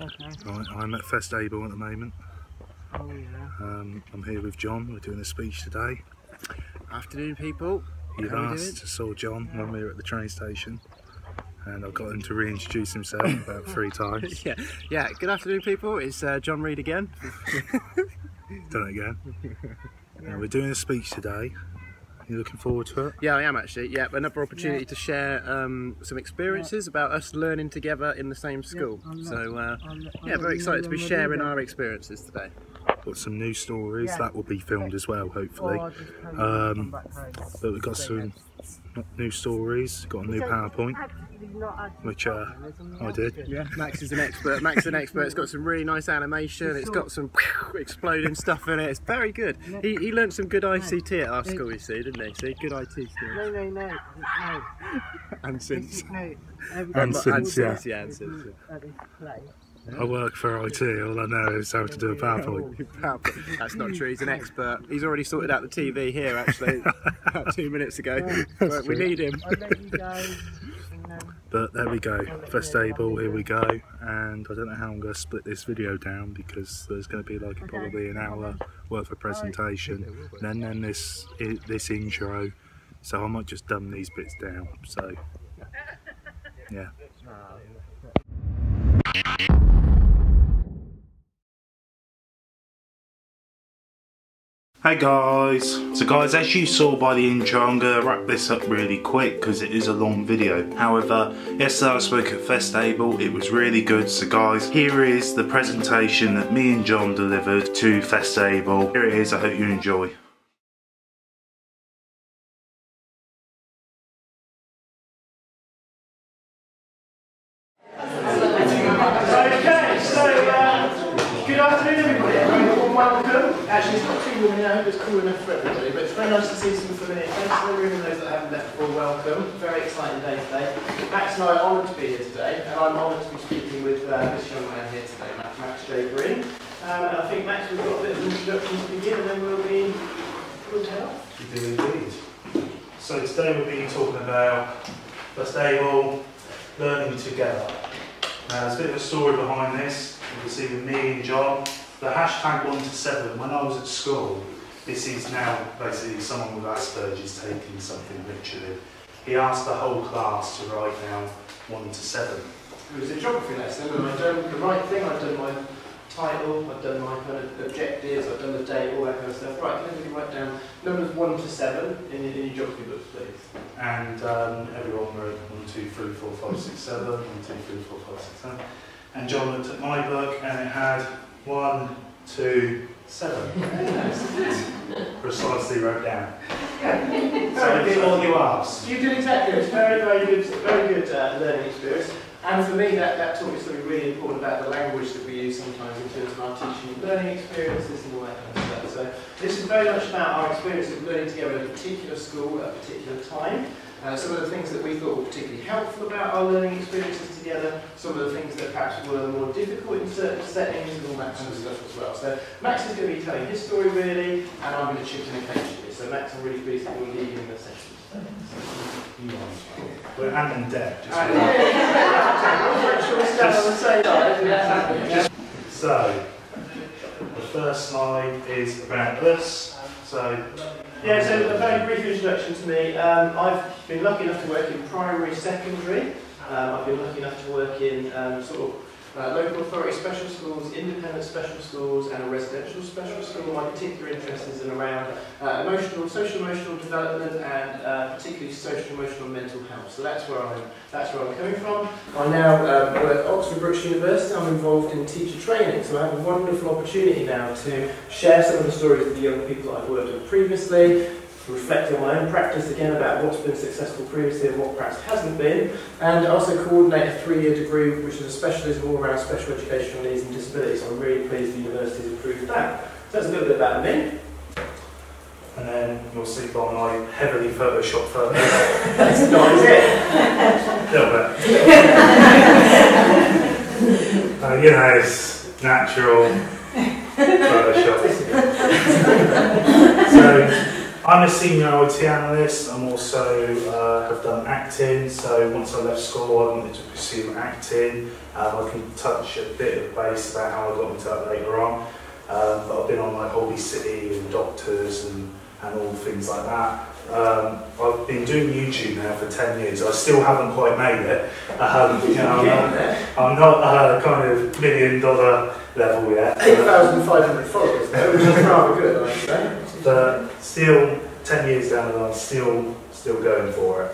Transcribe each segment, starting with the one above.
Okay. Right, I'm at FestABLE at the moment. Oh yeah. I'm here with John. We're doing a speech today. Afternoon, people. You've asked, saw John when we were at the train station, and I got him to reintroduce himself about 3 times. Yeah. Good afternoon, people. It's John Reed again. Done it again. We're doing a speech today. You looking forward to it? Yeah, I am actually. Yeah, another opportunity to share some experiences about us learning together in the same school. So, yeah, very excited to be sharing our experiences today. Got some new stories that will be filmed as well, hopefully. But we've got some new stories. Got a new PowerPoint, which I did. Yeah, Max is an expert. Max is an expert. It's got some really nice animation. It's got some exploding stuff in it. It's very good. He learned some good ICT at our school, you see, didn't he? See, good IT skills. No. And since. And since, yeah. And since. I work for IT, all I know is how to do a PowerPoint. That's not true, he's an expert. He's already sorted out the TV here actually, about 2 minutes ago. But we need him. But there we go, FestABLE, here we go. And I don't know how I'm going to split this video down, because there's going to be like probably an hour worth of presentation, and then this intro. So I might just dumb these bits down, so yeah. Hey guys, so guys, as you saw by the intro, I'm going to wrap this up really quick because it is a long video. However, yesterday I spoke at FestABLE, it was really good. So guys, here is the presentation that me and John delivered to FestABLE. Here it is, I hope you enjoy. Good afternoon, everybody. A very warm welcome. Actually, it's not too warm here. I hope it's cool enough for everybody. But it's very nice to see some familiar faces in the room, and those that haven't left before, welcome. Very exciting day today. Max and I are honoured to be here today, and I'm honoured to be speaking with this young man here today, Max J. And I think, Max, we've got a bit of an introduction to begin, and then we'll head off. We do indeed. So today we'll be talking about FestABLE, learning together. Now there's a bit of a story behind this. You can see with me and John, the hashtag 1 to 7, when I was at school, this is now basically someone with Asperger's taking something literally. He asked the whole class to write down 1 to 7. It was a geography lesson, and I've done the right thing. I've done my title, I've done my kind of objectives, I've done the date, all that kind of stuff. Right, can everybody write down numbers 1 to 7 in your geography books, please? And everyone wrote 1, 2, 3, 4, 5, 6, 7, 1, 2, 3, 4, 5, 6, 7. And John looked at my book and it had 1, 2, 7. Precisely wrote down. Yeah. So I did all you asked. You did exactly. It's very good learning experience. And for me, that taught me something really important about the language that we use sometimes in terms of our teaching and learning experiences and all that kind of stuff. So this is very much about our experience of learning together at a particular school at a particular time. Some of the things that we thought were particularly helpful about our learning experiences together, some of the things that perhaps were more difficult in certain settings and all that kind of stuff as well. So Max is going to be telling his story really, and I'm going to chip in occasionally. So Max, I'm really pleased that you're leading the session today. We're Anne and Deb. So, the first slide is about us. So a very brief introduction to me. I've been lucky enough to work in primary, secondary. I've been lucky enough to work in local authority special schools, independent special schools, and a residential special school. My particular interest is in around social emotional development, and particularly social emotional and mental health. So that's where I'm coming from. I now work at Oxford Brookes University. I'm involved in teacher training, so I have a wonderful opportunity now to share some of the stories of the young people that I've worked with previously, reflect on my own practice again about what's been successful previously and what perhaps hasn't been, and also coordinate a 3-year degree which is a specialism all around special educational needs and disabilities. So I'm really pleased the university's approved that. So that's a little bit about me. And then you'll see by my heavily photoshopped photo. That's not, is it? A little bit. You know, it's natural Photoshop. So I'm a senior IT analyst. I'm also have done acting. So once I left school, I wanted to pursue acting. I can touch a bit of base about how I got into that later on. But I've been on like Holy City and Doctors and all things like that. I've been doing YouTube now for 10 years. I still haven't quite made it. You know, I'm not kind of $1 million level yet. 8,500 followers, though, which is rather good, I'd say. But still, 10 years down the line, still going for it.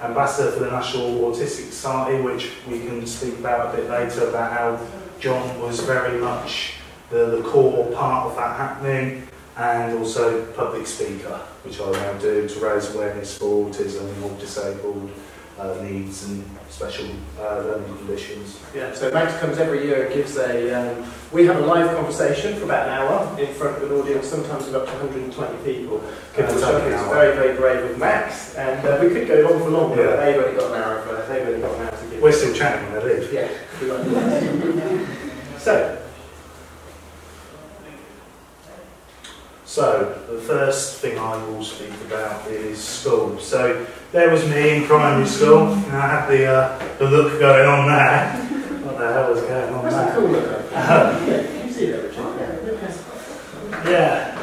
Ambassador for the National Autistic Society, which we can speak about a bit later, about how John was very much the core part of that happening, and also public speaker, which I now do to raise awareness for autism or disabled needs and special learning conditions. Yeah, so Max comes every year and gives we have a live conversation for about an hour in front of an audience, sometimes of up to 120 people. Which I think is very, very brave of Max, and we could go on for longer, but they've only got an hour to give. We're still chatting when they leave. Yeah, we like that. So, the first thing I will speak about is school. So, there was me in primary school, and I had the look going on there. What the hell was going on there? That's a cool look. Yeah, you see that, Richard? Yeah.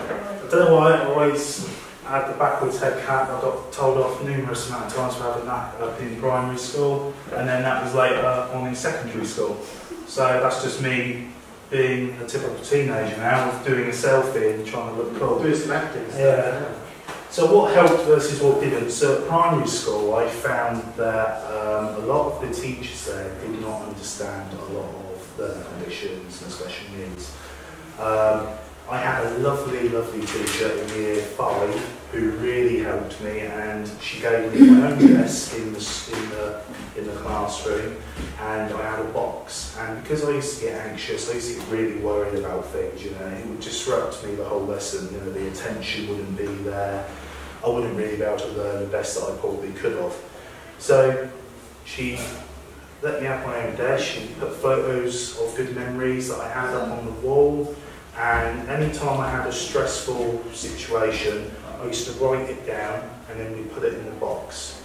I don't know why I always had the backwards head cap. I got told off numerous amount of times for having that up in primary school, and then that was later on in secondary school. So, that's just me being a typical teenager now, doing a selfie and trying to look cool. Doing some acting. Yeah. So what helped versus what didn't? So at primary school I found that a lot of the teachers there did not understand a lot of learning conditions and special needs. I had a lovely, lovely teacher in year 5 who really helped me, and she gave me my own desk in the classroom, and I had a box. And because I used to get anxious, I used to get really worried about things. You know, it would disrupt me the whole lesson. You know, the attention wouldn't be there. I wouldn't really be able to learn the best that I probably could have. So she let me have my own desk. She put photos of good memories that I had up on the wall. And any time I had a stressful situation, I used to write it down and then we put it in the box.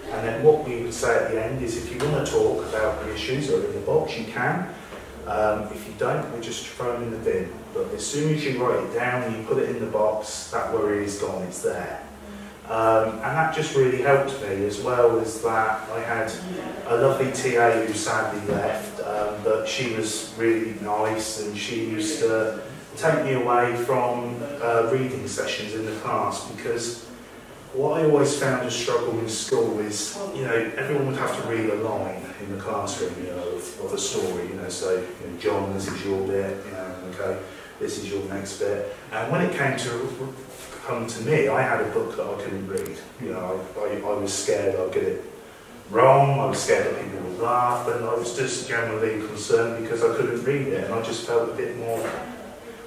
And then what we would say at the end is, if you want to talk about the issues that are in the box, you can. If you don't, we just throw them in the bin. But as soon as you write it down and you put it in the box, that worry is gone, it's there. And that just really helped me, as well as that I had a lovely TA who sadly left, but she was really nice, and she used to take me away from reading sessions in the class, because what I always found a struggle in school is, you know, everyone would have to read a line in the classroom, you know, of a story, you know, so, you know, John, this is your bit, you know, okay, this is your next bit. And when it came to come to me, I had a book that I couldn't read. You know, I was scared I'd get it wrong, I was scared that people would laugh, and I was just generally concerned because I couldn't read it, and I just felt a bit more,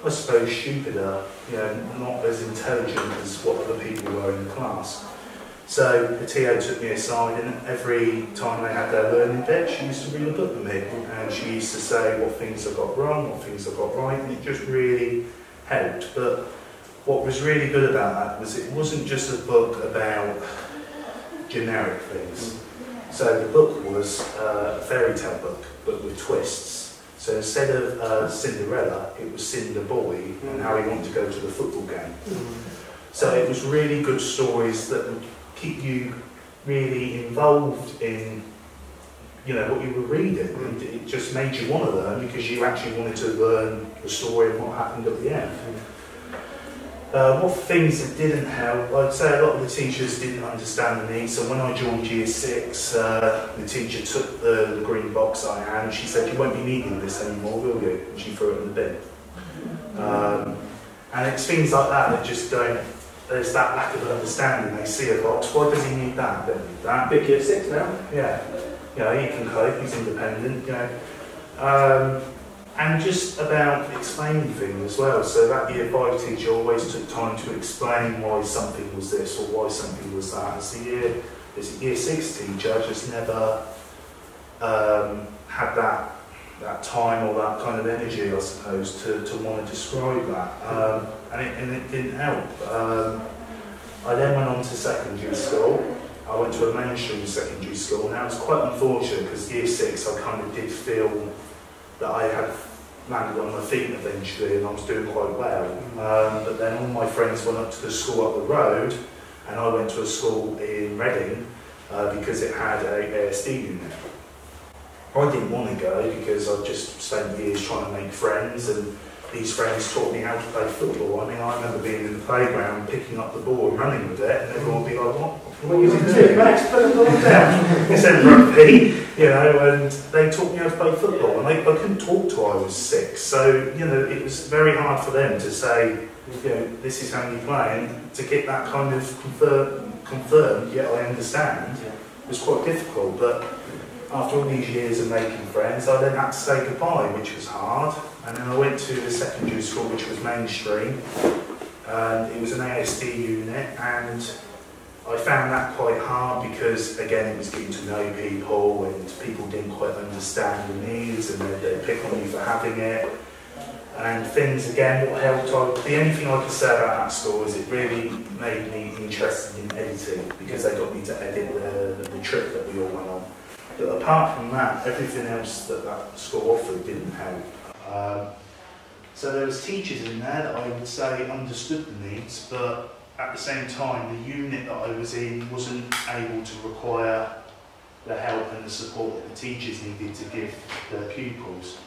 I suppose, stupider, you know, not as intelligent as what other people were in the class. So the TA took me aside, and every time they had their learning bit, she used to read a book with me, and she used to say what things I got wrong, what things I got right, and it just really helped. But what was really good about that was it wasn't just a book about generic things. So the book was a fairy tale book, but with twists. So instead of Cinderella, it was Cinder Boy and how he wanted to go to the football game. So it was really good stories that would keep you really involved in, you know, what you were reading. And it just made you want to learn because you actually wanted to learn the story and what happened at the end. What things that didn't help, I'd say a lot of the teachers didn't understand the needs. So when I joined year 6, the teacher took the green box I had and she said, "You won't be needing this anymore, will you?" And she threw it in the bin. And it's things like that that just don't, there's that lack of understanding. They see a box, why does he need that? Don't need that. Big year 6 now. Yeah, you know, he can cope, he's independent, you know. And just about explaining things as well. So that year 5 teacher always took time to explain why something was this or why something was that. As a year 6 teacher, just never had that time or that kind of energy, I suppose, to want to describe that. And it didn't help. I then went on to secondary school. I went to a mainstream secondary school. Now it's quite unfortunate because year 6 I kind of did feel that I had landed on my feet eventually and I was doing quite well. But then all my friends went up to the school up the road and I went to a school in Reading because it had a ASD unit. I didn't want to go because I'd just spent years trying to make friends, and these friends taught me how to play football. I mean, I remember being in the playground, picking up the ball and running with it, and everyone would be like, what are you doing? Max, put the ball down. It said rugby, you know, and they taught me how to play football, and I couldn't talk till I was 6, so, you know, it was very hard for them to say, you know, this is how you play, and to get that kind of confirmed, yeah, I understand, it was quite difficult, but after all these years of making friends, I then had to say goodbye, which was hard. And then I went to the secondary school, which was mainstream. And it was an ASD unit, and I found that quite hard because, again, it was getting to know people, and people didn't quite understand the needs, and they'd pick on you for having it. And things, again, what helped, the only thing I could say about that school is it really made me interested in editing, because they got me to edit the trip that we all went on. But apart from that, everything else that that school offered didn't help. So there was teachers in there that I would say understood the needs, but at the same time, the unit that I was in wasn't able to require the help and the support that the teachers needed to give their pupils.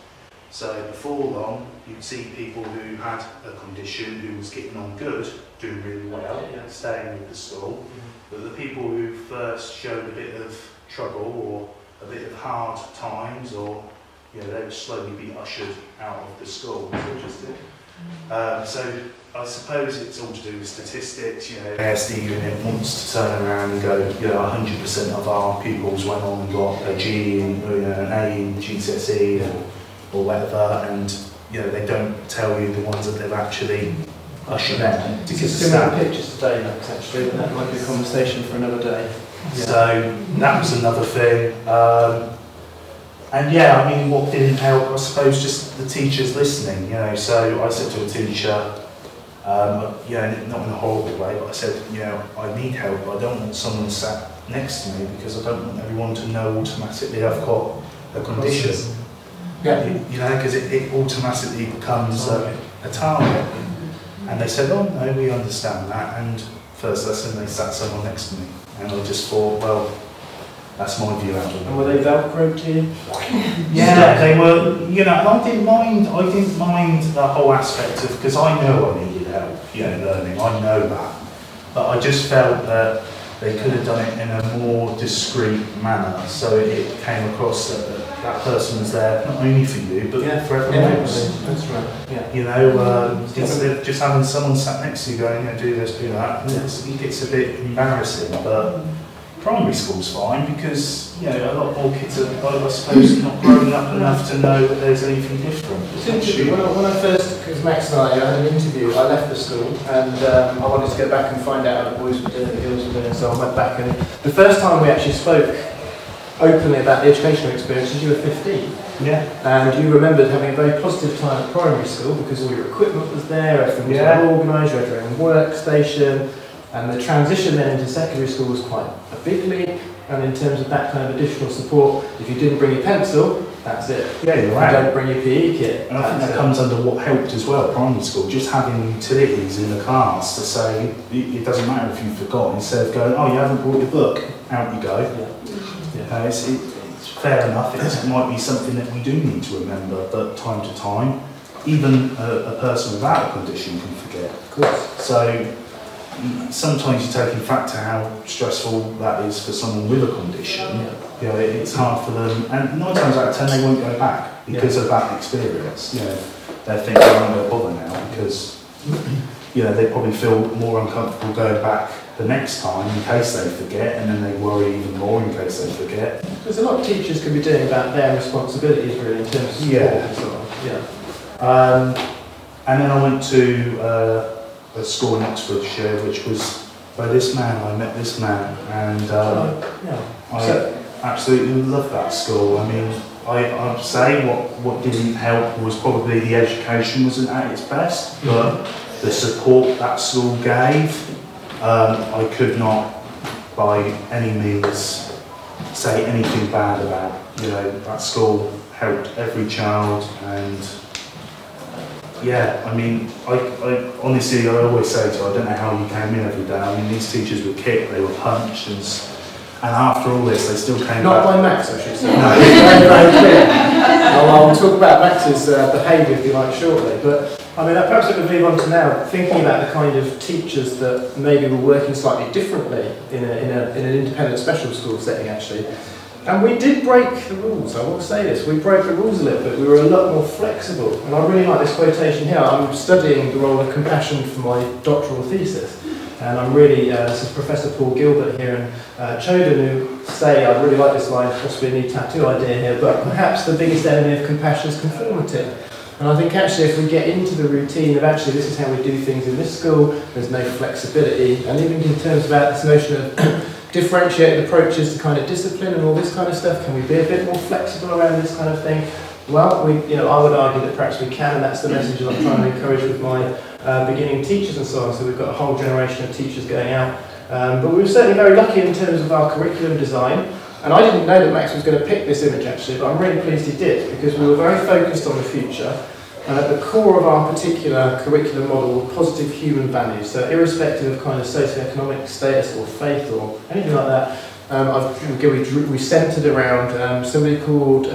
So before long, you'd see people who had a condition who was getting on good, doing really well, staying with the school, but the people who first showed a bit of trouble or a bit of hard times, or you know, they would slowly be ushered out of the school. So I suppose it's all to do with statistics. You know, ASD unit wants to turn around and go, you know, 100% of our pupils went on and got a G, and, you know, an A in GCSE or whatever, and you know, they don't tell you the ones that they've actually ushered out. Similar pictures today, Max, actually, but that might be a conversation for another day. Yeah. So that was another thing. And yeah, I mean, what didn't help, I suppose, just the teachers listening, you know. So I said to a teacher, you know, not in a horrible way, but I said, you know, I need help. I don't want someone sat next to me because I don't want everyone to know automatically I've got a condition. Yeah. You know, because it automatically becomes a target. And they said, oh no, we understand that. And first lesson, they sat someone next to me. And I just thought, well, that's my view out of it. And were they Velcro to you? Yeah, they were, you know, and I didn't mind the whole aspect of, because I know I needed help, you know, learning, I know that. But I just felt that they could have done it in a more discreet manner, so it came across that that person was there not only for you, but for everyone else. That's right, yeah. You know, instead of just having someone sat next to you going, you know, do this, do that, it gets a bit embarrassing, but primary school's fine because, you know, a lot more kids are, I suppose, not grown up enough to know that there's anything different. It's interesting, when I first, because Max and I had an interview, I left the school and I wanted to go back and find out how the boys were doing, the girls were doing, so I went back, and the first time we actually spoke openly about the educational experiences, you were 15. Yeah. And you remembered having a very positive time at primary school because all your equipment was there, everything was well organised, you had your own workstation. And the transition then into secondary school was quite a big leap, and in terms of that kind of additional support, if you didn't bring your pencil, that's it. Yeah, you're right. You don't bring your PE kit. And I think that comes under what helped as well, primary school, just having utilities in the class to say, it doesn't matter if you forgot, instead of going, oh, you haven't brought your book, out you go. Yeah. It's fair enough, it might be something that we do need to remember, but time to time, even a person without a condition can forget. Of course. So, sometimes you take in factor how stressful that is for someone with a condition. You know, it's hard for them, and 9 times out of 10 they won't go back because of that experience. You know, they think they won't go bother now because, you know, they probably feel more uncomfortable going back the next time in case they forget, and then they worry even more in case they forget. There's a lot of teachers can be doing about their responsibilities really in terms of support and so on. And then I went to a school in Oxfordshire, which was by this man. I met this man, and I absolutely loved that school. I mean, I'd say what didn't help was probably the education wasn't at its best, but the support that school gave I could not by any means say anything bad about, you know, that school helped every child, and yeah, I mean, I honestly, I always say to you, I don't know how you came in every day. I mean, these teachers were kicked, they were punched, and after all this, they still came Not back. by Max, I should say. No. Very, very clear. I'll talk about Max's behaviour, if you like, shortly. But I mean, perhaps we could move on to now thinking about the kind of teachers that maybe were working slightly differently in an independent special school setting, actually. And we did break the rules, I will say this, we broke the rules a little bit, we were a lot more flexible. And I really like this quotation here. I'm studying the role of compassion for my doctoral thesis. And I'm really, this is Professor Paul Gilbert here and Choden, who say, I really like this line, possibly a new tattoo idea here, but perhaps the biggest enemy of compassion is conformity. And I think actually if we get into the routine of actually this is how we do things in this school, there's no flexibility, and even in terms about this notion of differentiated approaches to kind of discipline and all this kind of stuff, can we be a bit more flexible around this kind of thing? Well, I would argue that perhaps we can, and that's the message that I'm trying to encourage with my beginning teachers and so on. So we've got a whole generation of teachers going out. But we were certainly very lucky in terms of our curriculum design. And I didn't know that Max was going to pick this image actually, but I'm really pleased he did, because we were very focused on the future. And at the core of our particular curriculum model were positive human values. So irrespective of kind of socioeconomic status or faith or anything like that, we centred around somebody called,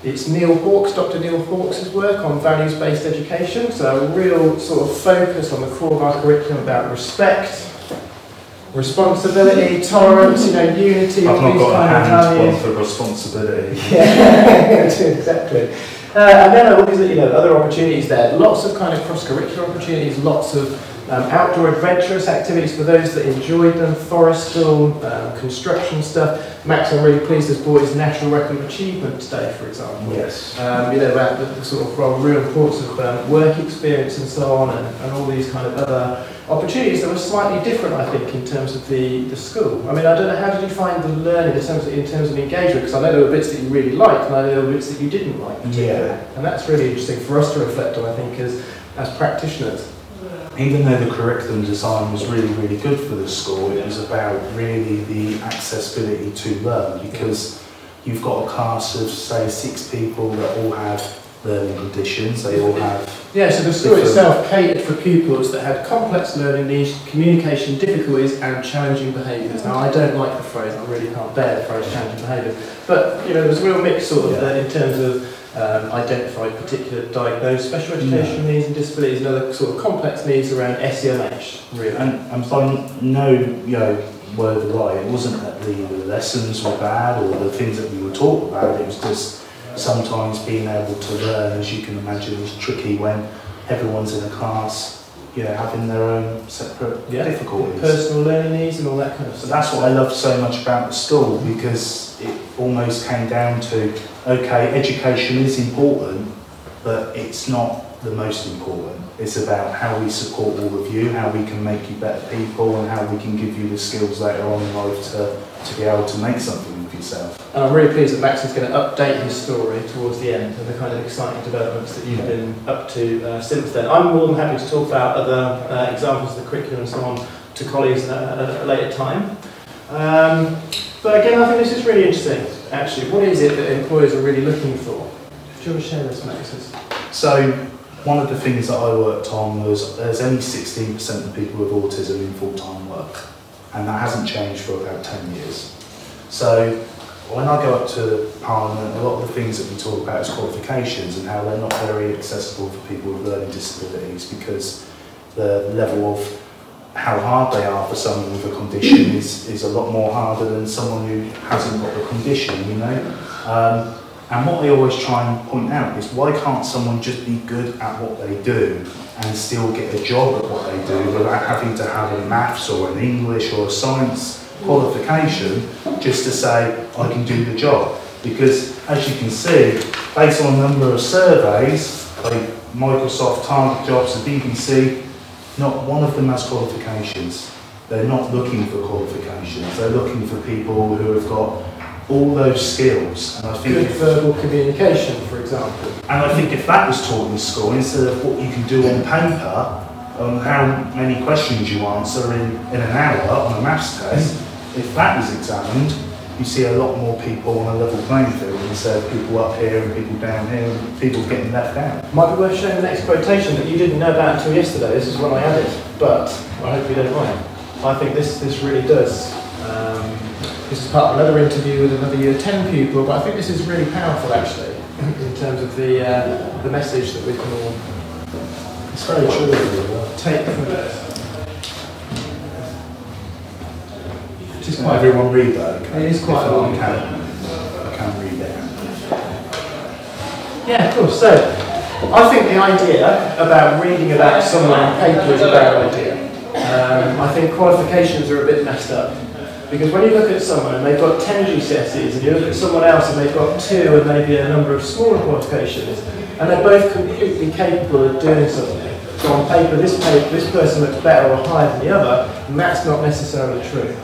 it's Neil Hawkes, Dr. Neil Hawkes' work on values-based education. So a real sort of focus on the core of our curriculum about respect, responsibility, tolerance, unity, I've all not these got a kind of hand values. one for responsibility. Yeah, exactly. And then all these, other opportunities there. Lots of kind of cross-curricular opportunities, lots of outdoor adventurous activities for those that enjoyed them, forestal, construction stuff. Max, I'm really pleased, has brought his National Record of Achievement today, for example. Yes. About the sort of real importance of work experience and so on, and all these kind of other opportunities that were slightly different, I think, in terms of the school. I mean, I don't know, how did you find the learning in terms of engagement? Because I know there were bits that you really liked, and I know there were bits that you didn't like. Yeah. And that's really interesting for us to reflect on, I think, as practitioners. Even though the curriculum design was really, really good for the school, it was about really the accessibility to learn, because you've got a class of, say, 6 people that all have learning conditions, they all have... Yeah, so the school itself catered for pupils that had complex learning needs, communication difficulties and challenging behaviours. Now, I don't like the phrase, I really can't bear the phrase challenging behaviours, but there's a real mix sort of in terms of identified particular diagnosed special education needs and disabilities and other sort of complex needs around SEMH, really. And so no, word of the lie, it wasn't that the lessons were bad or the things that we were taught about, it was just sometimes being able to learn, as you can imagine, is tricky when everyone's in a class, having their own separate difficulties. Personal learning needs and all that kind of stuff. So that's what I love so much about the school, because it almost came down to, okay, education is important, but it's not the most important. It's about how we support all of you, how we can make you better people, and how we can give you the skills later on in life to be able to make something of yourself. And I'm really pleased that Max is going to update his story towards the end and the kind of exciting developments that you've been up to since then. I'm more than happy to talk about other examples of the curriculum and so on to colleagues at a later time. But again, I think this is really interesting, actually. What is it that employers are really looking for? Do you want to share this, Max? So, one of the things that I worked on was there's only 16% of people with autism in full-time work, and that hasn't changed for about 10 years. So, when I go up to Parliament, a lot of the things that we talk about is qualifications and how they're not very accessible for people with learning disabilities, because the level of how hard they are for someone with a condition is a lot more harder than someone who hasn't got the condition, And what I always try and point out is, why can't someone just be good at what they do and still get a job at what they do without having to have a maths or an English or a science qualification just to say, I can do the job? Because as you can see, based on a number of surveys, like Microsoft, Target Jobs, the BBC, not one of them has qualifications. They're not looking for qualifications. They're looking for people who have got all those skills. And I think good verbal communication, for example. And I think if that was taught in school, instead of what you can do on paper, on how many questions you answer in an hour on a maths test. If that was examined, you see a lot more people on a level playing field instead of people up here and people down here and people getting left out. Might be worth showing the next quotation that you didn't know about until yesterday. This is one I added, but I hope you don't mind. I think this really does. This is part of another interview with another Year 10 pupil, but I think this is really powerful actually, in terms of the message that we can all It's very true. take from this. Not everyone read that. It is quite long. I can read it. Yeah, of course. So, I think the idea about reading about someone on paper is a bad idea. I think qualifications are a bit messed up. Because when you look at someone and they've got 10 GCSEs, and you look at someone else and they've got 2 and maybe a number of smaller qualifications, and they're both completely capable of doing something. So on paper, this person looks better or higher than the other, and that's not necessarily true.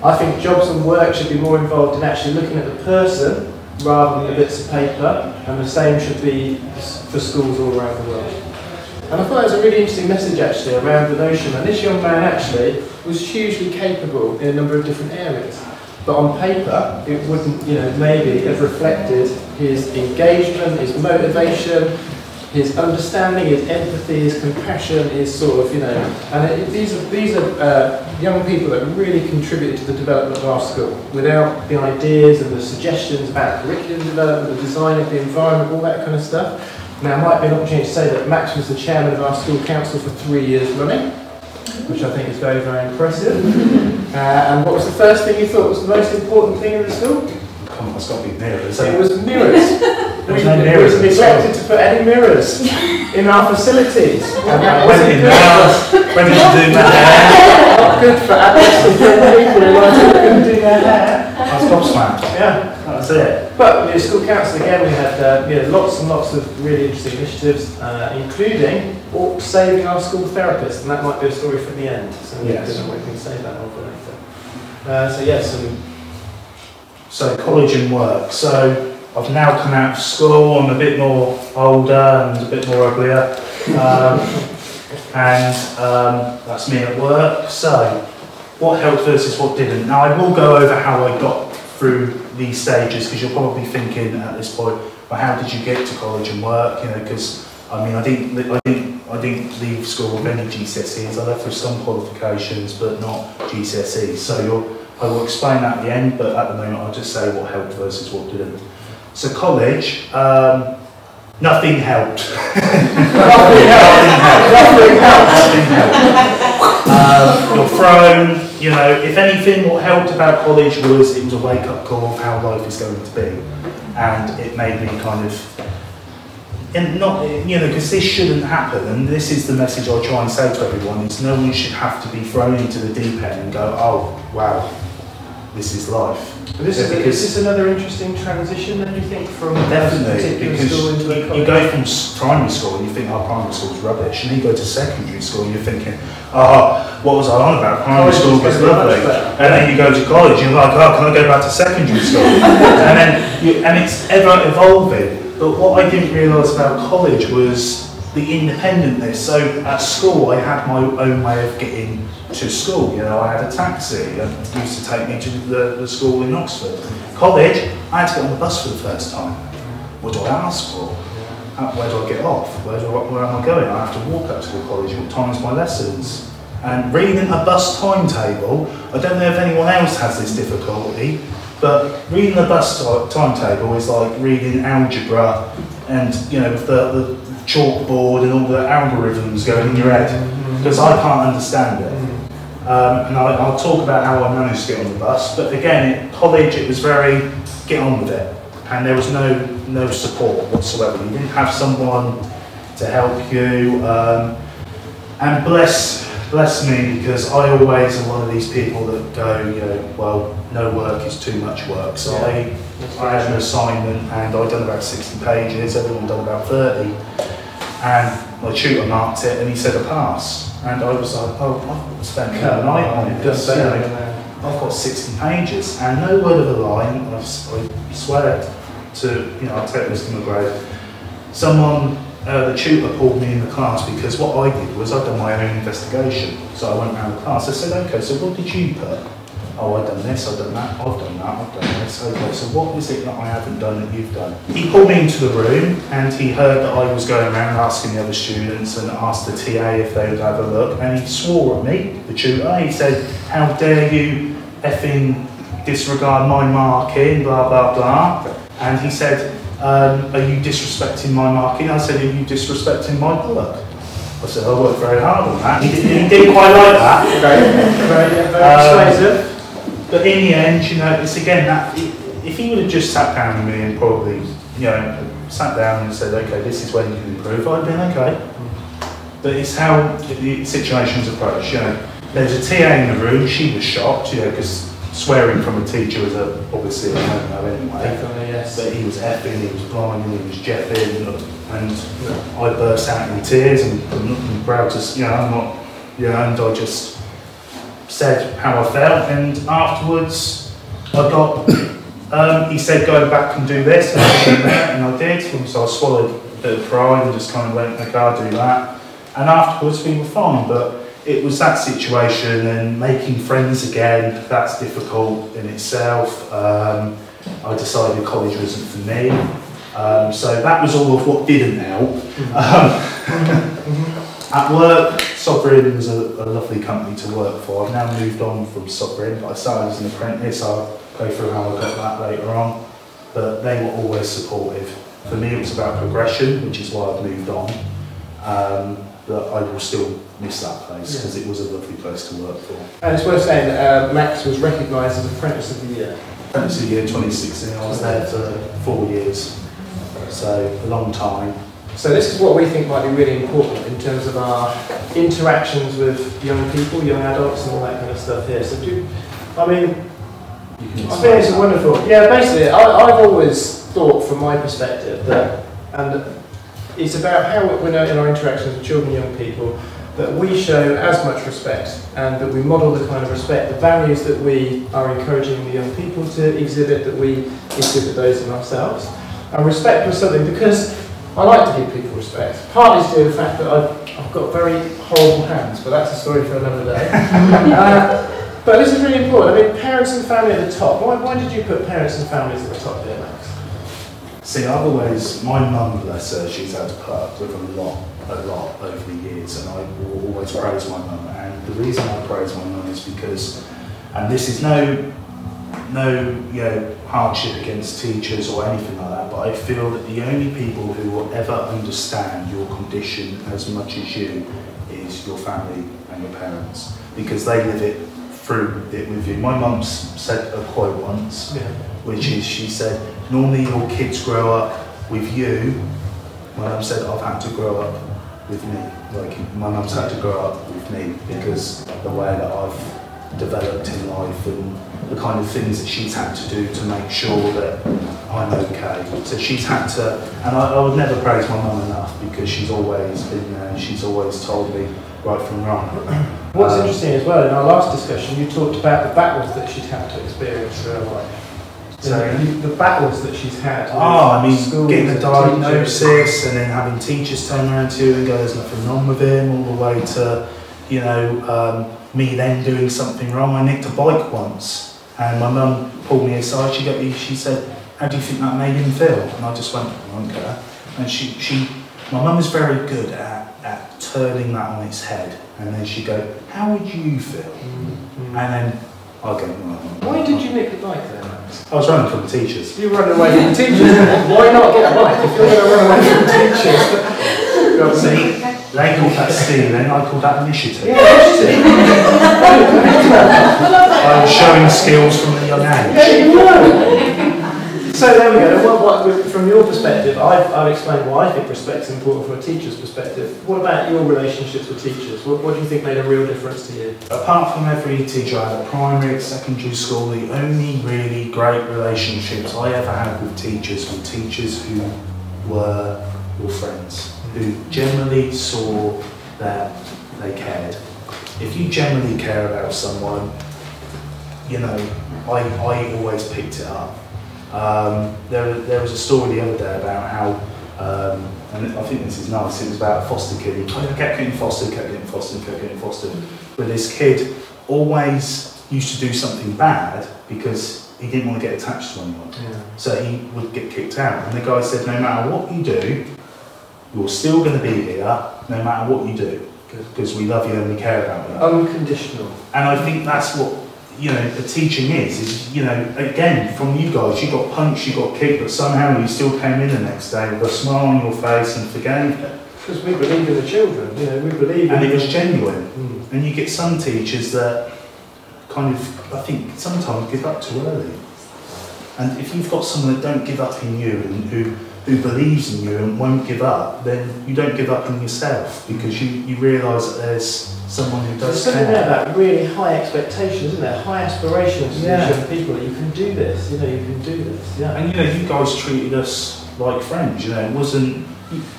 I think jobs and work should be more involved in actually looking at the person rather than the bits of paper, and the same should be for schools all around the world. And I thought it was a really interesting message actually around the notion, and this young man actually was hugely capable in a number of different areas. But on paper, it wouldn't, maybe have reflected his engagement, his motivation, his understanding, his empathy, his compassion, his sort of, and these are young people that really contributed to the development of our school. Without the ideas and the suggestions about curriculum development, the design of the environment, all that kind of stuff. Now, it might be an opportunity to say that Max was the chairman of our school council for 3 years running, which I think is very, very impressive. And what was the first thing you thought was the most important thing in the school? Come on, it's got to be mirrors. It was mirrors. There's no mirrors. We neglected to put any mirrors in our facilities. And that wasn't good. When did you do my hair? Not good for adults who realised they couldn't do their hair. I was gobsmacked. Yeah. That was it. But school council again, we had lots and lots of really interesting initiatives, including saving our school therapists, and that might be a story for the end. So we can save that one for later. So yes. So college and work. So I've now come out of school. I'm a bit more older and a bit more uglier, and that's me at work. So what helped versus what didn't. Now I will go over how I got through these stages, because you're probably thinking at this point, well, how did you get to college and work? Because I mean, I didn't leave school with any GCSEs. I left with some qualifications, but not GCSEs. So I will explain that at the end, but at the moment I'll just say what helped versus what didn't. So college, nothing helped. Nothing helped. You're thrown. If anything, what helped about college was it was a wake-up call of how life is going to be, and it made me kind of, and not, because this shouldn't happen, and this is the message I try and say to everyone: is no one should have to be thrown into the deep end and go, oh wow, this is life. Is this another interesting transition, then, you think, from definitely, because school into a college? you go from primary school and you think, oh, primary school's rubbish, and then you go to secondary school and you're thinking, oh, what was I on about? Primary school was lovely. And then you go to college and you're like, oh, can I go back to secondary school? and it's ever evolving. But what I didn't realise about college was the independentness. So at school, I had my own way of getting to school. I had a taxi that used to take me to the school in Oxford. College, I had to get on the bus for the first time. What do I ask for? Where do I get off? Where am I going? I have to walk up to the college. What time's my lessons? And reading a bus timetable, I don't know if anyone else has this difficulty, but reading the bus timetable is like reading algebra, and with the chalkboard and all the algorithms going in your head, because I can't understand it. And I'll talk about how I managed to get on the bus, but again, at college it was very get on with it, and there was no support whatsoever. You didn't have someone to help you, and bless me, because I always am one of these people that go, well, no work is too much work. So I had an assignment and I'd done about 60 pages, everyone done about 30, and my tutor marked it and he said a pass. And I was like, oh, I've spent the night on it. I've got 60 pages and no word of a lie. I swear to, I take this to my grave. Someone the tutor pulled me in the class because what I did was I'd done my own investigation. So I went around the class, I said, okay, so what did you put? Oh, I've done this, I've done that, I've done that, I've done this. Okay, so what is it that I haven't done that you've done? He pulled me into the room and he heard that I was going around asking the other students and asked the TA if they would have a look, and he swore at me, the tutor. He said, how dare you effing disregard my marking, blah, blah, blah. And he said, are you disrespecting my marking? I said, are you disrespecting my work? I said, I worked very hard on that. He didn't quite like that. Very persuasive. But in the end, you know, it's again that if he would have just sat down with me and probably, you know, sat down and said, okay, this is where you can improve, I'd have been okay. But it's how the situation's approached. You know, there's a TA in the room. She was shocked, you know, because swearing from a teacher was obviously a no-no anyway. Definitely, yes. But he was effing, he was blinding, he was jeffing, and I burst out in tears and I'm proud to, you know, I'm not, you know, and I just said how I felt, and afterwards I got, he said go back and do this, and I did that, and I did, and so I swallowed a bit of pride and just kind of went, okay, I'll do that, and afterwards we were fine. But it was that situation, and making friends again, that's difficult in itself. I decided college wasn't for me, so that was all of what didn't help. At work, Sovereign was a lovely company to work for. I've now moved on from Sovereign, but I started as an apprentice. I'll go through how I got that later on, but they were always supportive. For me it was about progression, which is why I've moved on. But I will still miss that place because it was a lovely place to work for. And it's worth saying that Max was recognised as Apprentice of the Year. Apprentice of the Year 2016, I was there for 4 years, so a long time. So this is what we think might be really important in terms of our interactions with young people, young adults and all that kind of stuff here. So I think it's wonderful. Yeah, basically I've always thought from my perspective that, and it's about how we're in our interactions with children and young people, that we show as much respect and that we model the kind of respect, the values that we are encouraging the young people to exhibit, that we exhibit those in ourselves. And respect was something, because I like to give people respect, partly to do with the fact that I've got very horrible hands, but that's a story for another day. But this is really important. I mean, parents and family at the top. Why did you put parents and families at the top here, Max? See, I've always, my mum, bless her, she's had to put up with a lot over the years, and I will always praise my mum. And the reason I praise my mum is because, and this is no you know, hardship against teachers or anything like that, but I feel that the only people who will ever understand your condition as much as you is your family and your parents, because they live it through it with you. My mum said a quote once, which is, she said, normally your kids grow up with you. My mum said, I've had to grow up with me. Like, my mum's had to grow up with me because the way that I've developed in life and the kind of things that she's had to do to make sure that I'm okay. So she's had to, and I would never praise my mum enough, because she's always been there and she's always told me right from wrong. What's interesting as well, in our last discussion, you talked about the battles that she'd had to experience through her life. So the battles that she's had. I mean, getting a diagnosis and then having teachers turn around to you and go, there's nothing wrong with him, all the way to, you know, me then doing something wrong. I nicked a bike once, and my mum pulled me aside. She said, how do you think that made him feel? And I just went, I don't care. And my mum is very good at turning that on its head. And then she'd go, how would you feel? And then I'll go, why did you nick the bike then, Max? I was running from the teachers. You were running away from the teachers? Why not get a bike if you're going to run away from the teachers? See, they called that stealing, I called that initiative. Yeah, initiative. I was showing skills from a young age. Yeah, you were. So there we go. From your perspective, I've explained why I think respect's important from a teacher's perspective. What about your relationships with teachers? What do you think made a real difference to you? Apart from every teacher I had at primary, at secondary school, the only really great relationships I ever had with teachers were teachers who were your friends, who generally saw that they cared. If you generally care about someone, you know, I always picked it up. There was a story the other day about how And I think this is nice. It was about a foster kid. He kept getting fostered, kept getting fostered, kept getting fostered. But this kid always used to do something bad because he didn't want to get attached to anyone. Yeah. So he would get kicked out. And the guy said, no matter what you do, you're still going to be here, no matter what you do, because we love you and we care about you. Unconditional. And I think that's what, you know, the teaching is, you know, again, from you guys, you got punched, you got kicked, but somehow you still came in the next day with a smile on your face and forgave them. Because we believe in the children, you know, we believe in... And it was genuine. Mm. And you get some teachers that kind of, I think, sometimes give up too early. And if you've got someone that don't give up in you and who believes in you and won't give up, then you don't give up in yourself, because you realise that there's someone who does There's care. something there about really high expectations, isn't there? High aspirations to show people that you can do this, you know, you can do this. Yeah. And you know, you guys treated us like friends, you know, it wasn't,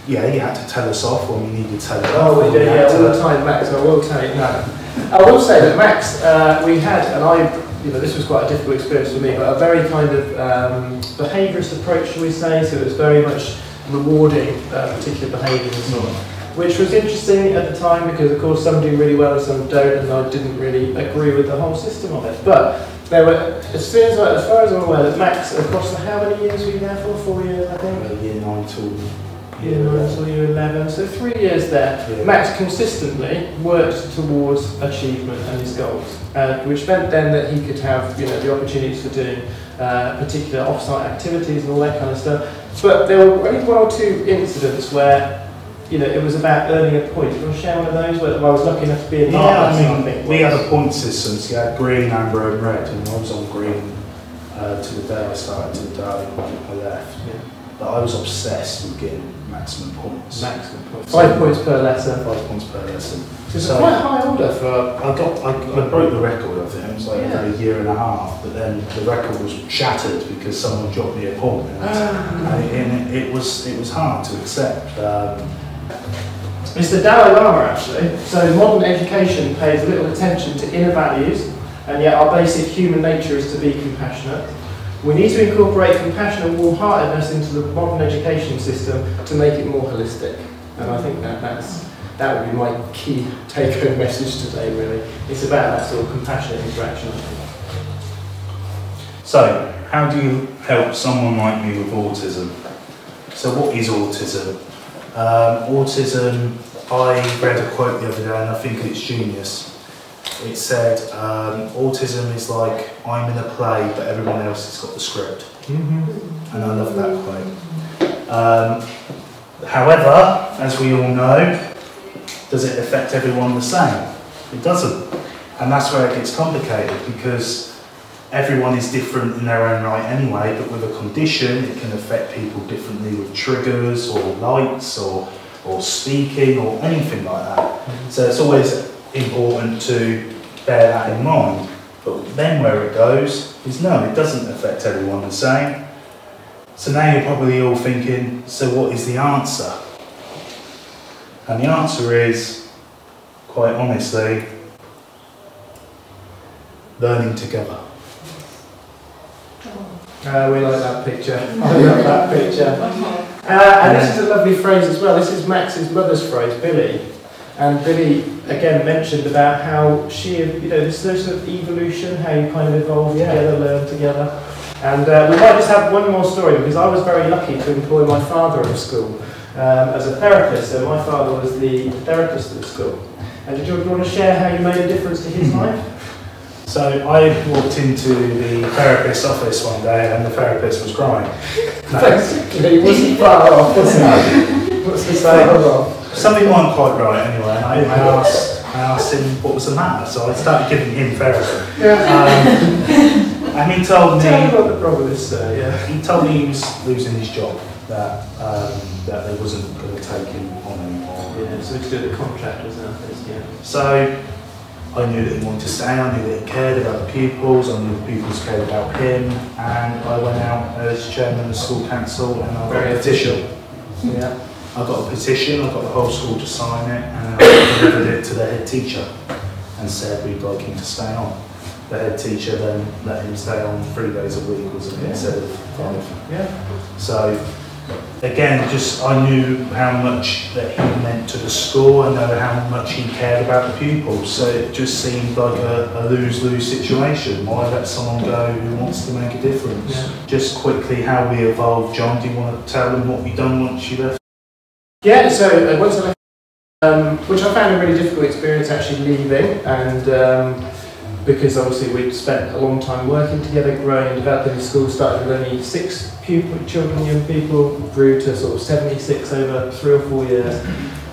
yeah, you had to tell us off when we needed to tell it off. Oh, we did, yeah, all the time, Max, I will tell you. No. I will say that Max, we had, and you know, this was quite a difficult experience for me, but a very kind of behaviourist approach, shall we say, so it was very much rewarding particular behaviours and so on, which was interesting at the time because, of course, some do really well and some don't, and I didn't really agree with the whole system of it. But there were, as far as I'm aware, that Max, across the, how many years were you there for? 4 years, I think? Year 9 till Year 9 till year 11, so 3 years there. Yeah. Max consistently worked towards achievement and his goals, which meant then that he could have, you know, the opportunities for doing particular off-site activities and all that kind of stuff. But there were only 1 or 2 incidents where, you know, it was about earning a point. Do you want to share one of those where I was lucky enough to be in the I mean, we had a point system, so you had green, amber and red, and I was on green to the day I started, to the day I left. Yeah. But I was obsessed with getting maximum points. Maximum points. 5 points per lesson. 5 points per lesson. So it's quite a high order for... I broke the record of it. It was like a year and a half, but then the record was shattered because someone dropped me a point. And it was hard to accept. It's the Dalai Lama, actually. So modern education pays little attention to inner values, and yet our basic human nature is to be compassionate. We need to incorporate compassion and warm-heartedness into the modern education system to make it more holistic. And I think that would be my key take-home message today, really. It's about that sort of compassionate interaction, I think. So, how do you help someone like me with autism? So what is autism? Autism, I read a quote the other day and I think it's genius. It said, autism is like, I'm in a play, but everyone else has got the script. Mm-hmm. And I love that quote. However, as we all know, does it affect everyone the same? It doesn't. And that's where it gets complicated, because everyone is different in their own right anyway, but with a condition, it can affect people differently with triggers or lights or speaking or anything like that. Mm-hmm. So it's always important to bear that in mind. But then where it goes is no, it doesn't affect everyone the same. So now you're probably all thinking, so what is the answer? And the answer is, quite honestly, learning together. We like that picture. I love that picture. And this is a lovely phrase as well. This is Max's mother's phrase, Billy. And Billy, again, mentioned about how she, you know, this notion of evolution, how you kind of evolve together, learn together. And we might just have one more story, because I was very lucky to employ my father at school as a therapist. So my father was the therapist at the school. And did you want to share how you made a difference to his life? So I walked into the therapist's office one day and the therapist was crying. Basically, he wasn't far off, was he? What's he saying? Something wasn't quite right anyway. I asked him what was the matter, so I started giving him therapy. And he told me... Tell me what the problem is, sir. Yeah. He told me he was losing his job, that they wasn't going to take him on anymore. Yeah, so to do the contract was that, yeah. So I knew that he wanted to stay, I knew that he cared about the pupils, I knew the pupils cared about him, and I went out as chairman of the school council and I got a petition. Yeah. I got a petition, I got the whole school to sign it, and I delivered it to the head teacher and said we'd like him to stay on. The head teacher then let him stay on 3 days a week, wasn't it, instead of 5. Yeah. So again, just I knew how much that he meant to the school. I know how much he cared about the pupils. So it just seemed like a lose-lose situation. Why let someone go who wants to make a difference? Yeah. Just quickly, how we evolved. John, do you want to tell them what you've done once you left? Yeah, so once I left, which I found a really difficult experience actually leaving, and because obviously we'd spent a long time working together, growing and developing the school, started with only 6 children, young people, grew to sort of 76 over 3 or 4 years.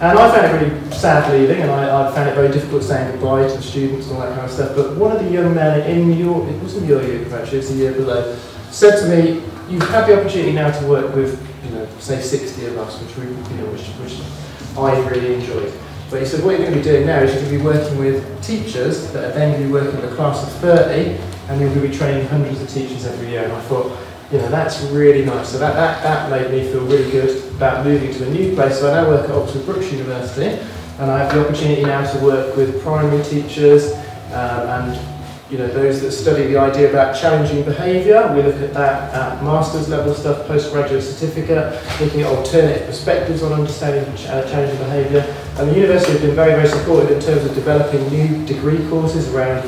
And I found it really sad leaving, and I found it very difficult saying goodbye to the students and all that kind of stuff. But one of the young men in your, it wasn't your year actually, it's the year below, said to me, "You've had the opportunity now to work with, say 60 of us, which I really enjoyed. But he said, what you're going to be doing now is you're going to be working with teachers that are then going to be working with a class of 30, and you're going to be training hundreds of teachers every year." And I thought, that's really nice. So that made me feel really good about moving to a new place. So I now work at Oxford Brookes University, and I have the opportunity now to work with primary teachers and those that study the idea about challenging behaviour. We look at that at master's level stuff, postgraduate certificate, looking at alternative perspectives on understanding challenging behaviour. And the university has been very, very supportive in terms of developing new degree courses around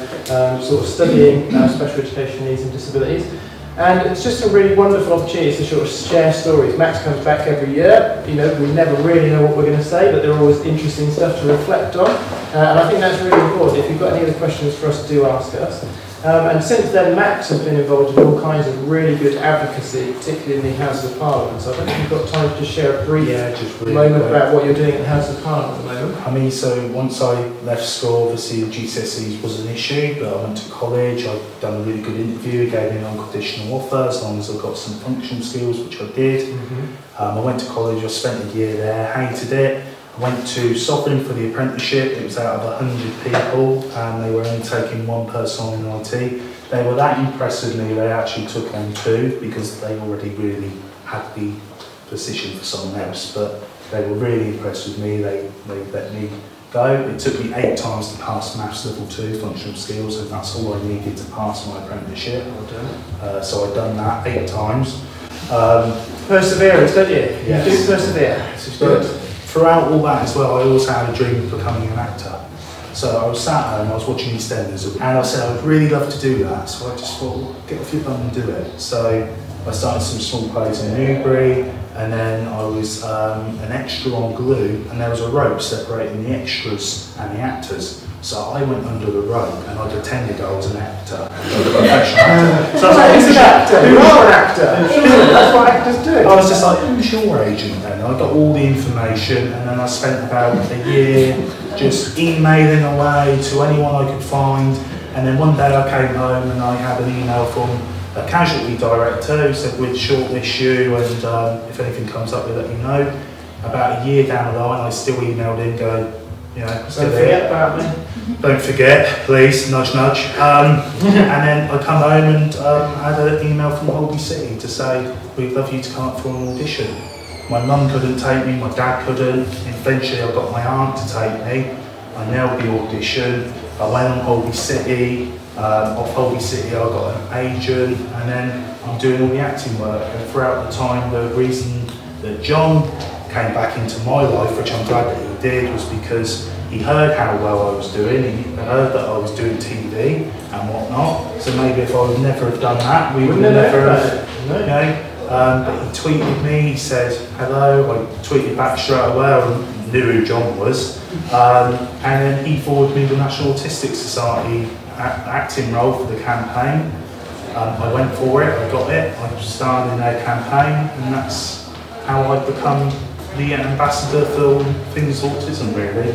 sort of studying special education needs and disabilities. And it's just a really wonderful opportunity to sort of share stories. Max comes back every year. We never really know what we're going to say, but there are always interesting stuff to reflect on. And I think that's really important. If you've got any other questions for us, do ask us. And since then, Max has been involved in all kinds of really good advocacy, particularly in the House of Parliament. So I don't know if you've got time to just share a brief moment about what you're doing at the House of Parliament at the moment. I mean, so once I left school, obviously GCSEs was an issue, but I went to college, I've done a really good interview, gave me an unconditional offer, as long as I got some functional skills, which I did. I went to college, I spent a year there, hated it. I went to Sovereign for the apprenticeship. It was out of 100 people, and they were only taking 1 person on in IT. They were that impressed with me, they actually took on 2 because they already really had the position for someone else. But they were really impressed with me. They let me go. It took me 8 times to pass Maths Level 2 functional skills, and that's all I needed to pass my apprenticeship. So I've done that 8 times. Perseverance, don't you? Yes. You do persevere. This is good. Throughout all that as well, I also had a dream of becoming an actor. So I was sat home, I was watching EastEnders, and I said I would really love to do that. So I just thought, well, get off your bum and do it. So I started some small plays in Newbury, and then I was an extra on Glue, and there was a rope separating the extras and the actors. So I went under the rope, and I pretended I was an actor, a professional actor. So I was like, who's an actor? You are an actor. That's what actors do. I was just like, who's your agent then? I got all the information, and then I spent about a year just emailing away to anyone I could find. And then one day I came home and I had an email from a casualty director who said, we'd shortlist you, and if anything comes up, we'll let you know. About a year down the line, I still emailed him going, still Don't forget about me. Don't forget, please, nudge nudge. And then I come home and had an email from Holby City to say, we'd love you to come up for an audition. My mum couldn't take me, my dad couldn't. Eventually I got my aunt to take me. I nailed the audition. I went on Holby City. Off Holby City I got an agent, and then I'm doing all the acting work. And throughout the time, the reason that John came back into my life, which I'm glad that he did, was because he heard how well I was doing. He heard that I was doing TV and whatnot. So maybe if I would never have done that, we would have never have, but he tweeted me, he said hello, I tweeted back straight away, I knew who John was. And then he forwarded me the National Autistic Society acting role for the campaign. I went for it, I got it, I started in their campaign, and that's how I've become the ambassador for all things autism, really.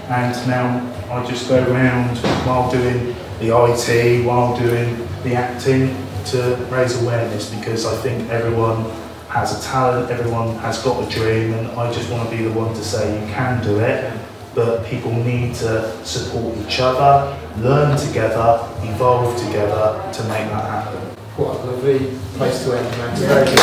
And now I just go around while doing the IT, while doing the acting, to raise awareness, because I think everyone has a talent, everyone has got a dream, and I just want to be the one to say you can do it, but people need to support each other, learn together, evolve together to make that happen. What a lovely place to end, Max. Very good.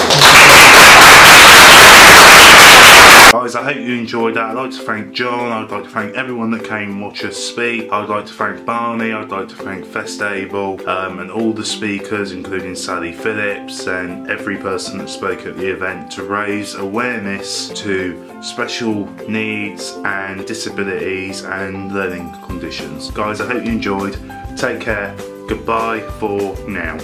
I was guys, I hope you enjoyed that. I'd like to thank John, I'd like to thank everyone that came and watched us speak. I'd like to thank Barney, I'd like to thank FestABLE, and all the speakers, including Sally Phillips and every person that spoke at the event, to raise awareness to special needs and disabilities and learning conditions. Guys, I hope you enjoyed. Take care. Goodbye for now.